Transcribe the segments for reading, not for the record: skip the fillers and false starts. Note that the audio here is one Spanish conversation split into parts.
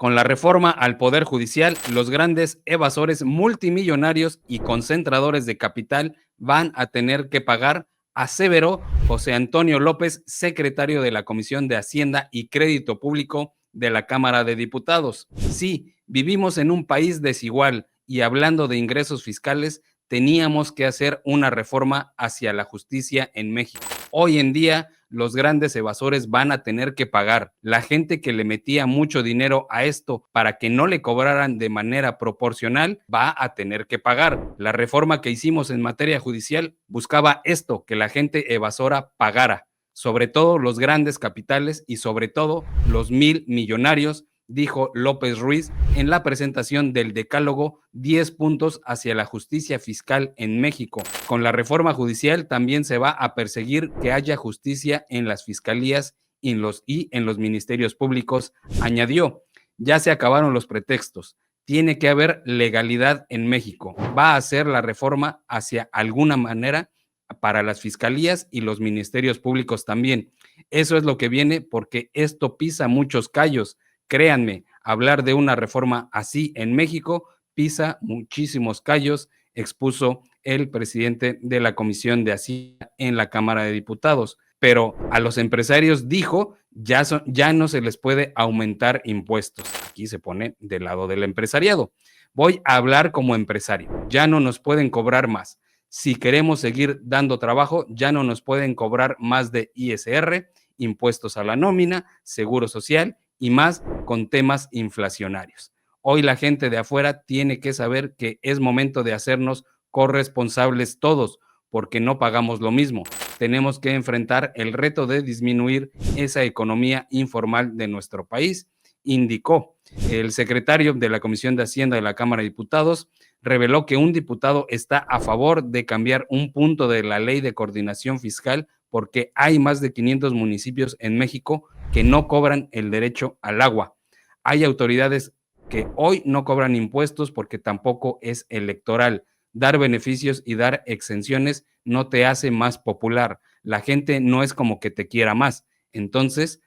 Con la reforma al Poder Judicial, los grandes evasores multimillonarios y concentradores de capital van a tener que pagar, aseveró José Antonio López, secretario de la Comisión de Hacienda y Crédito Público de la Cámara de Diputados. Sí, vivimos en un país desigual y hablando de ingresos fiscales, teníamos que hacer una reforma hacia la justicia en México. Hoy en día, los grandes evasores van a tener que pagar. La gente que le metía mucho dinero a esto para que no le cobraran de manera proporcional va a tener que pagar. La reforma que hicimos en materia judicial buscaba esto, que la gente evasora pagara, sobre todo los grandes capitales y sobre todo los millonarios, dijo López Ruiz en la presentación del decálogo 10 puntos hacia la justicia fiscal en México. Con la reforma judicial también se va a perseguir que haya justicia en las fiscalías y en los ministerios públicos, añadió. Ya se acabaron los pretextos. Tiene que haber legalidad en México. Va a hacer la reforma hacia alguna manera para las fiscalías y los ministerios públicos también. Eso es lo que viene porque esto pisa muchos callos. Créanme, hablar de una reforma así en México pisa muchísimos callos, expuso el presidente de la Comisión de Hacienda en la Cámara de Diputados. Pero a los empresarios dijo, ya no se les puede aumentar impuestos. Aquí se pone del lado del empresariado. Voy a hablar como empresario. Ya no nos pueden cobrar más. Si queremos seguir dando trabajo, ya no nos pueden cobrar más de ISR, impuestos a la nómina, seguro social y más con temas inflacionarios. Hoy la gente de afuera tiene que saber que es momento de hacernos corresponsables todos, porque no pagamos lo mismo. Tenemos que enfrentar el reto de disminuir esa economía informal de nuestro país, indicó. El secretario de la Comisión de Hacienda de la Cámara de Diputados reveló que un diputado está a favor de cambiar un punto de la ley de coordinación fiscal porque hay más de 500 municipios en México que no cobran el derecho al agua. Hay autoridades que hoy no cobran impuestos porque tampoco es electoral. Dar beneficios y dar exenciones no te hace más popular. La gente no es como que te quiera más. Entonces,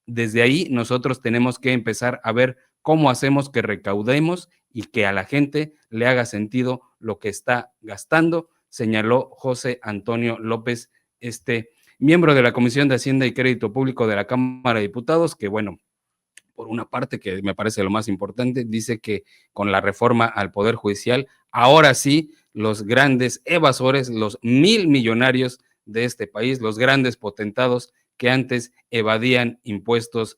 desde ahí nosotros tenemos que empezar a ver cómo hacemos que recaudemos y que a la gente le haga sentido lo que está gastando, señaló José Antonio López, miembro de la Comisión de Hacienda y Crédito Público de la Cámara de Diputados, que bueno, por una parte, que me parece lo más importante, dice que con la reforma al Poder Judicial, ahora sí, los grandes evasores, los millonarios de este país, los grandes potentados que antes evadían impuestos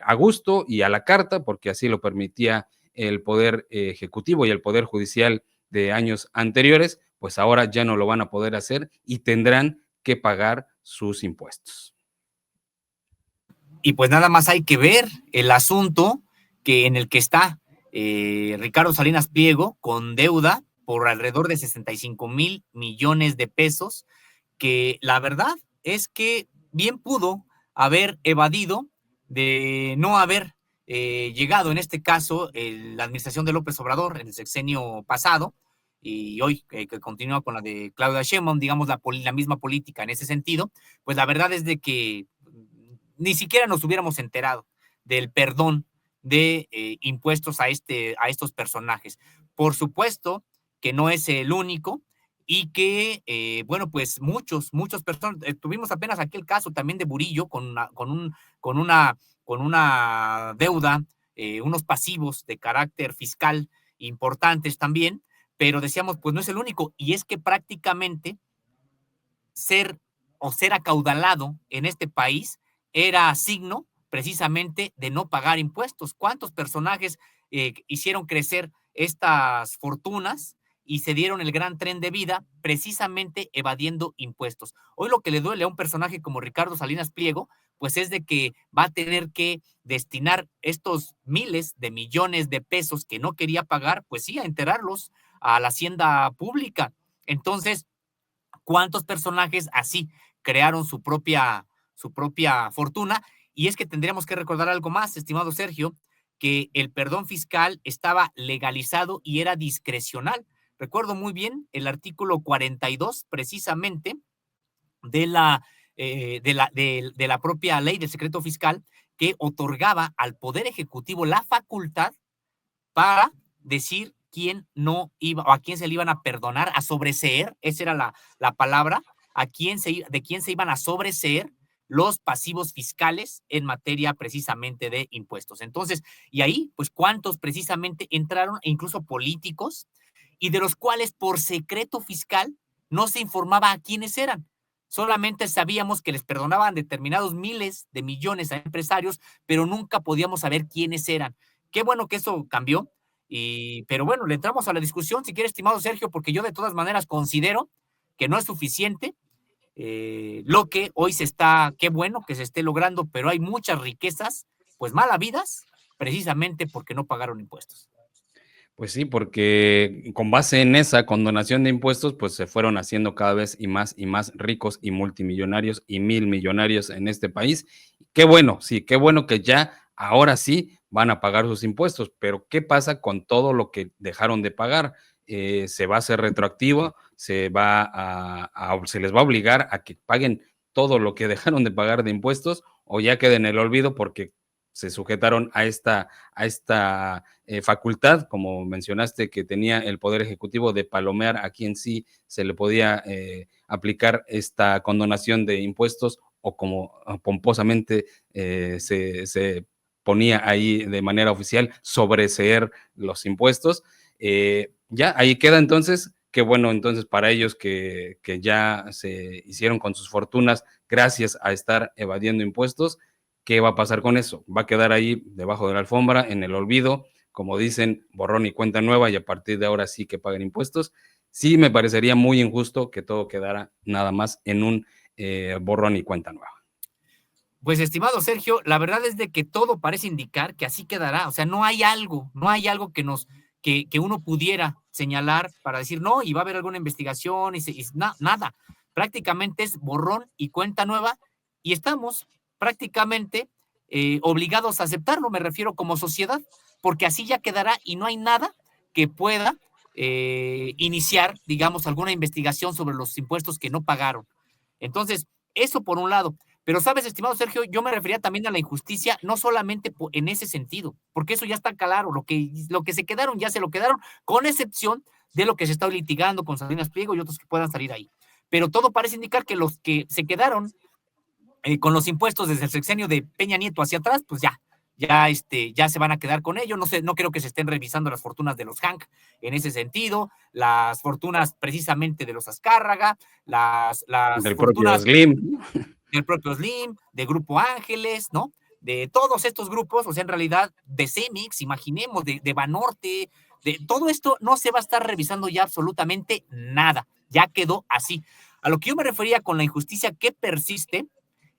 a gusto y a la carta, porque así lo permitía el Poder Ejecutivo y el Poder Judicial de años anteriores, pues ahora ya no lo van a poder hacer y tendrán que pagar sus impuestos. Y pues nada más hay que ver el asunto en el que está Ricardo Salinas Pliego con deuda por alrededor de 65,000 millones de pesos, que la verdad es que bien pudo haber evadido de no haber llegado, en este caso, la administración de López Obrador en el sexenio pasado, y hoy que continúa con la de Claudia Sheinbaum, digamos la misma política en ese sentido, pues la verdad es de que ni siquiera nos hubiéramos enterado del perdón de impuestos a estos personajes. Por supuesto que no es el único y que, bueno, pues muchos personas, tuvimos apenas aquí el caso también de Burillo con una deuda, unos pasivos de carácter fiscal importantes también, pero decíamos, pues no es el único, y es que prácticamente ser acaudalado en este país era signo precisamente de no pagar impuestos. ¿Cuántos personajes hicieron crecer estas fortunas y se dieron el gran tren de vida precisamente evadiendo impuestos? Hoy lo que le duele a un personaje como Ricardo Salinas Pliego, pues es de que va a tener que destinar estos miles de millones de pesos que no quería pagar, pues sí, a enterarlos a la hacienda pública. Entonces, ¿cuántos personajes así crearon su propia fortuna? Y es que tendríamos que recordar algo más, estimado Sergio, que el perdón fiscal estaba legalizado y era discrecional. Recuerdo muy bien el artículo 42, precisamente, de la propia ley del secreto fiscal, que otorgaba al Poder Ejecutivo la facultad para decir quién no iba, o a quién se le iban a perdonar, a sobreseer, esa era la palabra, de quién se iban a sobreseer los pasivos fiscales en materia precisamente de impuestos. Entonces, y ahí, pues, ¿cuántos precisamente entraron, e incluso políticos, y de los cuales por secreto fiscal no se informaba a quiénes eran? Solamente sabíamos que les perdonaban determinados miles de millones a empresarios, pero nunca podíamos saber quiénes eran. Qué bueno que eso cambió, pero bueno, le entramos a la discusión, si quiere, estimado Sergio, porque yo de todas maneras considero que no es suficiente lo que hoy se está, qué bueno que se esté logrando, pero hay muchas riquezas, pues mal habidas, precisamente porque no pagaron impuestos. Pues sí, porque con base en esa condonación de impuestos, pues se fueron haciendo cada vez y más ricos y multimillonarios y mil millonarios en este país. Qué bueno, sí, qué bueno que ya ahora sí van a pagar sus impuestos, pero ¿qué pasa con todo lo que dejaron de pagar? Se va a hacer retroactivo, se les va a obligar a que paguen todo lo que dejaron de pagar de impuestos o ya quede en el olvido porque se sujetaron a esta facultad, como mencionaste, que tenía el Poder Ejecutivo de palomear a quien sí se le podía aplicar esta condonación de impuestos o como pomposamente se ponía ahí de manera oficial, sobreseer los impuestos. Ya ahí queda entonces, qué bueno entonces para ellos que ya se hicieron con sus fortunas gracias a estar evadiendo impuestos. ¿Qué va a pasar con eso? Va a quedar ahí debajo de la alfombra, en el olvido, como dicen, borrón y cuenta nueva, y a partir de ahora sí que paguen impuestos. Sí me parecería muy injusto que todo quedara nada más en un borrón y cuenta nueva. Pues, estimado Sergio, la verdad es de que todo parece indicar que así quedará. O sea, no hay algo que uno pudiera señalar para decir, no, y va a haber alguna investigación, nada. Prácticamente es borrón y cuenta nueva, y estamos prácticamente obligados a aceptarlo, me refiero como sociedad, porque así ya quedará y no hay nada que pueda iniciar, digamos, alguna investigación sobre los impuestos que no pagaron. Entonces, eso por un lado. Pero sabes, estimado Sergio, yo me refería también a la injusticia, no solamente en ese sentido, porque eso ya está claro, lo que se quedaron ya se lo quedaron, con excepción de lo que se está litigando con Salinas Pliego y otros que puedan salir ahí. Pero todo parece indicar que los que se quedaron con los impuestos desde el sexenio de Peña Nieto hacia atrás, pues ya se van a quedar con ello. No sé, no creo que se estén revisando las fortunas de los Hank en ese sentido, las fortunas precisamente de los Azcárraga, las Del propio fortunas Slim. del propio Slim, de Grupo Ángeles, ¿no? De todos estos grupos, o sea, en realidad, de Cemix, imaginemos, de Banorte, de todo esto no se va a estar revisando ya absolutamente nada, ya quedó así. A lo que yo me refería con la injusticia que persiste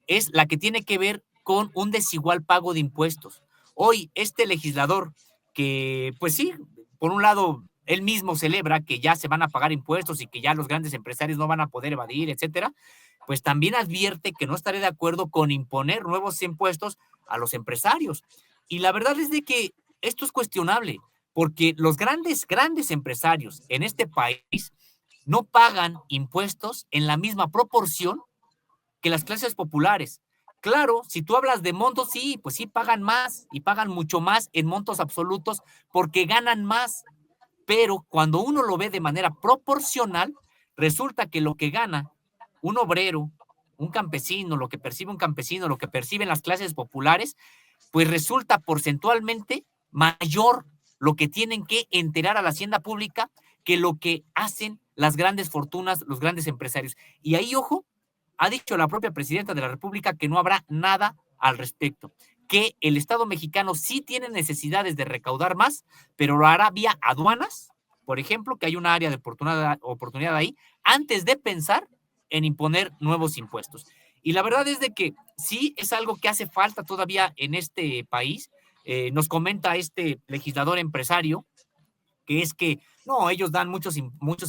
es la que tiene que ver con un desigual pago de impuestos. Hoy, este legislador que, pues sí, por un lado, él mismo celebra que ya se van a pagar impuestos y que ya los grandes empresarios no van a poder evadir, etcétera, pues también advierte que no estaré de acuerdo con imponer nuevos impuestos a los empresarios. Y la verdad es de que esto es cuestionable, porque los grandes empresarios en este país no pagan impuestos en la misma proporción que las clases populares. Claro, si tú hablas de montos, sí, pues sí pagan más y pagan mucho más en montos absolutos porque ganan más, pero cuando uno lo ve de manera proporcional, resulta que lo que gana un obrero, un campesino, lo que percibe un campesino, lo que perciben las clases populares, pues resulta porcentualmente mayor lo que tienen que enterar a la hacienda pública que lo que hacen las grandes fortunas, los grandes empresarios. Y ahí, ojo, ha dicho la propia presidenta de la República que no habrá nada al respecto, que el Estado mexicano sí tiene necesidades de recaudar más, pero lo hará vía aduanas, por ejemplo, que hay una área de oportunidad ahí, antes de pensar en imponer nuevos impuestos. Y la verdad es de que sí es algo que hace falta todavía en este país. Nos comenta este legislador empresario que es que no, ellos dan muchos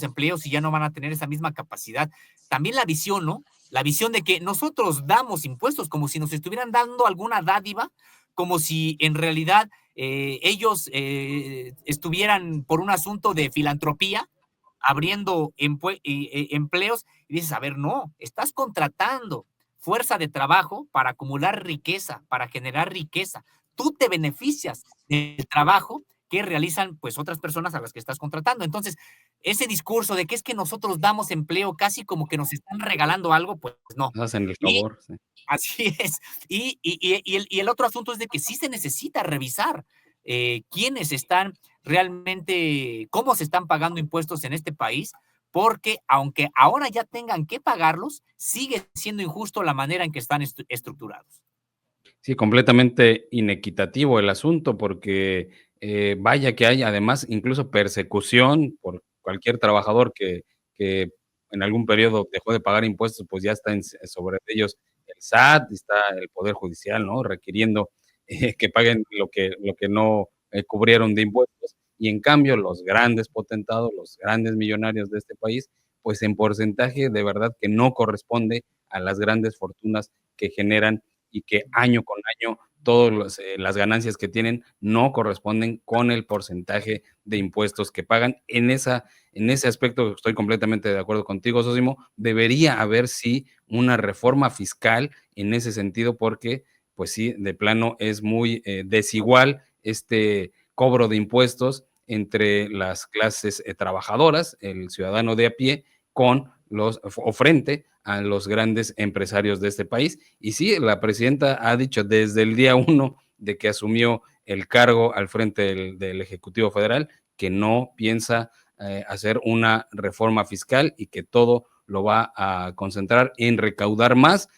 empleos y ya no van a tener esa misma capacidad. También la visión, ¿no? La visión de que nosotros damos impuestos como si nos estuvieran dando alguna dádiva, como si en realidad ellos estuvieran por un asunto de filantropía abriendo empleos y dices, a ver, no, estás contratando fuerza de trabajo para acumular riqueza, para generar riqueza. Tú te beneficias del trabajo que realizan pues otras personas a las que estás contratando. Entonces, ese discurso de que es que nosotros damos empleo casi como que nos están regalando algo, pues no. Hacen el Y favor, sí. así es. Y el otro asunto es de que sí se necesita revisar quiénes están realmente, cómo se están pagando impuestos en este país, porque aunque ahora ya tengan que pagarlos, sigue siendo injusto la manera en que están estructurados. Sí, completamente inequitativo el asunto, porque, vaya que hay además incluso persecución por cualquier trabajador que en algún periodo dejó de pagar impuestos, pues ya está sobre ellos el SAT, está el Poder Judicial, ¿no? Requiriendo, que paguen lo que no, cubrieron de impuestos. Y en cambio, los grandes potentados, los grandes millonarios de este país, pues en porcentaje de verdad que no corresponde a las grandes fortunas que generan y que año con año todas las ganancias que tienen no corresponden con el porcentaje de impuestos que pagan. En ese aspecto estoy completamente de acuerdo contigo, Sosimo. Debería haber sí una reforma fiscal en ese sentido porque, pues sí, de plano es muy desigual este cobro de impuestos entre las clases trabajadoras, el ciudadano de a pie, con los o frente a los grandes empresarios de este país. Y sí, la presidenta ha dicho desde el día uno de que asumió el cargo al frente del Ejecutivo Federal que no piensa hacer una reforma fiscal y que todo lo va a concentrar en recaudar más,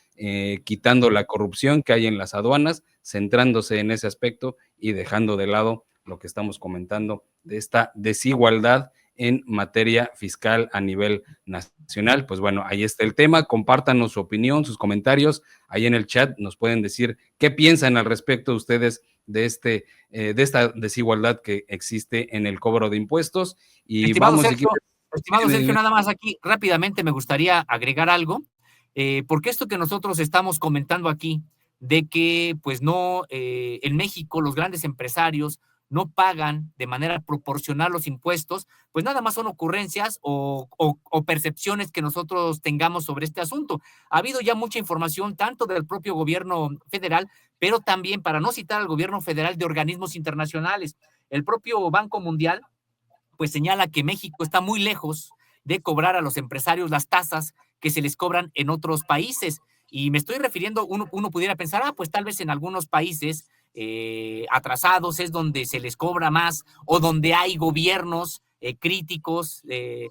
quitando la corrupción que hay en las aduanas, centrándose en ese aspecto y dejando de lado lo que estamos comentando de esta desigualdad en materia fiscal a nivel nacional. Pues bueno, ahí está el tema. Compártanos su opinión, sus comentarios. Ahí en el chat nos pueden decir qué piensan al respecto ustedes de esta desigualdad que existe en el cobro de impuestos. Y Estimado vamos, si Sergio, quieres. estimado Dime, Sergio, dime. nada más aquí rápidamente me gustaría agregar algo, porque esto que nosotros estamos comentando aquí, de que pues no, en México los grandes empresarios no pagan de manera proporcional los impuestos, pues nada más son ocurrencias o percepciones que nosotros tengamos sobre este asunto. Ha habido ya mucha información, tanto del propio gobierno federal, pero también, para no citar al gobierno federal, de organismos internacionales. El propio Banco Mundial pues señala que México está muy lejos de cobrar a los empresarios las tasas que se les cobran en otros países. Y me estoy refiriendo, uno pudiera pensar, pues tal vez en algunos países atrasados es donde se les cobra más o donde hay gobiernos críticos de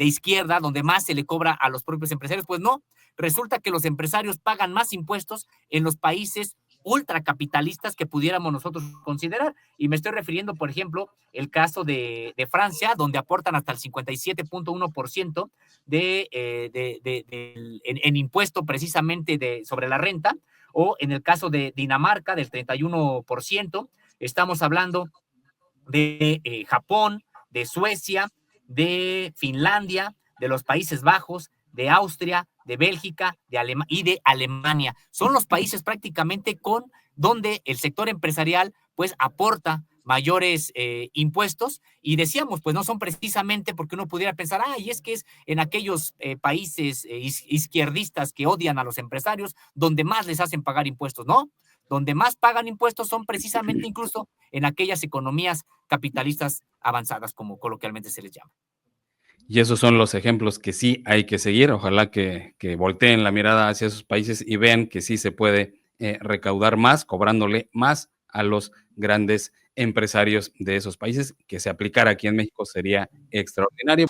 izquierda, donde más se le cobra a los propios empresarios. Pues no, resulta que los empresarios pagan más impuestos en los países ultracapitalistas que pudiéramos nosotros considerar. Y me estoy refiriendo, por ejemplo, el caso de Francia, donde aportan hasta el 57.1% en impuesto precisamente sobre la renta, o en el caso de Dinamarca, del 31%. Estamos hablando de Japón, de Suecia, de Finlandia, de los Países Bajos, de Austria, de Bélgica y de Alemania. Son los países prácticamente con donde el sector empresarial pues aporta mayores impuestos, y decíamos, pues no son precisamente porque uno pudiera pensar, y es que es en aquellos países izquierdistas que odian a los empresarios donde más les hacen pagar impuestos. No, donde más pagan impuestos son precisamente incluso en aquellas economías capitalistas avanzadas, como coloquialmente se les llama. Y esos son los ejemplos que sí hay que seguir. Ojalá que volteen la mirada hacia esos países y vean que sí se puede recaudar más, cobrándole más a los grandes empresarios de esos países. Que se aplicara aquí en México sería extraordinario.